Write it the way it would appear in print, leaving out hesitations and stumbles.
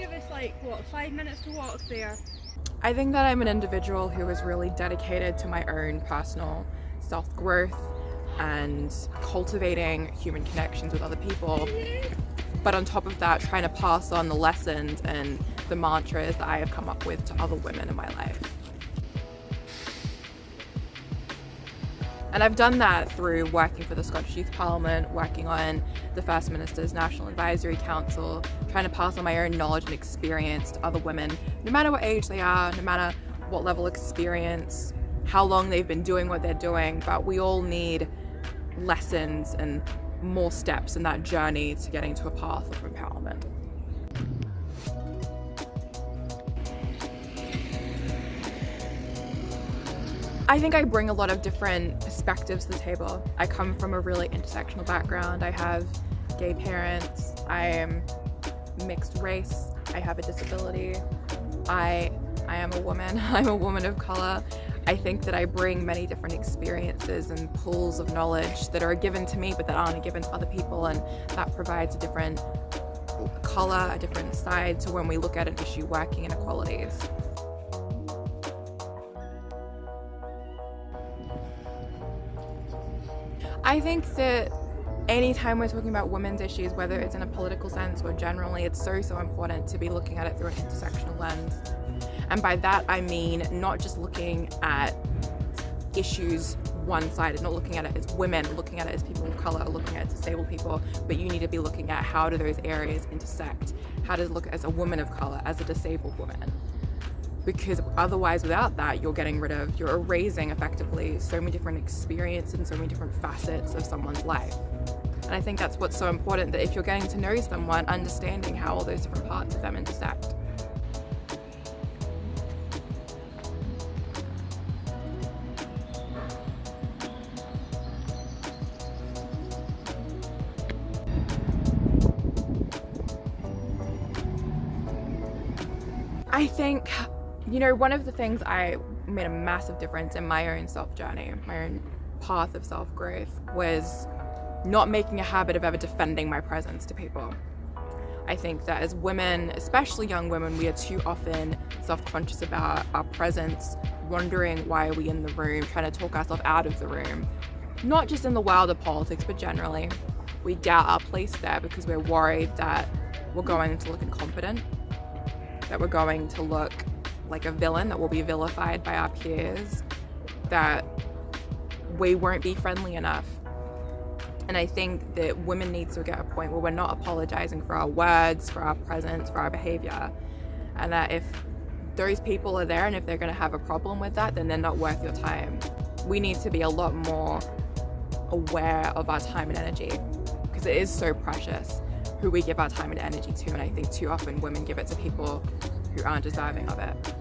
give us like, what, 5 minutes to walk there? I think that I'm an individual who is really dedicated to my own personal self-growth and cultivating human connections with other people. But on top of that, trying to pass on the lessons and the mantras that I have come up with to other women in my life. And I've done that through working for the Scottish Youth Parliament, working on the First Minister's National Advisory Council, trying to pass on my own knowledge and experience to other women, no matter what age they are, no matter what level of experience, how long they've been doing what they're doing, but we all need lessons and more steps in that journey to getting to a path of empowerment. I think I bring a lot of different perspectives to the table. I come from a really intersectional background. I have gay parents, I am mixed race, I have a disability, I am a woman, I'm a woman of color. I think that I bring many different experiences and pools of knowledge that are given to me but that aren't given to other people, and that provides a different color, a different side to when we look at an issue working in equalities. I think that anytime we're talking about women's issues, whether it's in a political sense or generally, it's so important to be looking at it through an intersectional lens. And by that I mean not just looking at issues one-sided, not looking at it as women, looking at it as people of color, looking at it as disabled people, but you need to be looking at how do those areas intersect, how to look as a woman of color, as a disabled woman. Because otherwise, without that, you're erasing effectively so many different experiences and so many different facets of someone's life. And I think that's what's so important, that if you're getting to know someone, understanding how all those different parts of them intersect. I think, one of the things I made a massive difference in my own self-journey, my own path of self-growth, was not making a habit of ever defending my presence to people. I think that as women, especially young women, we are too often self-conscious about our presence, wondering why are we in the room, trying to talk ourselves out of the room. Not just in the world of politics, but generally. We doubt our place there because we're worried that we're going to look incompetent, that we're going to look like a villain, that will be vilified by our peers, that we won't be friendly enough. And I think that women need to get a point where we're not apologizing for our words, for our presence, for our behavior. And that if those people are there and if they're going to have a problem with that, then they're not worth your time. We need to be a lot more aware of our time and energy, because it is so precious who we give our time and energy to. And I think too often women give it to people who aren't deserving of it.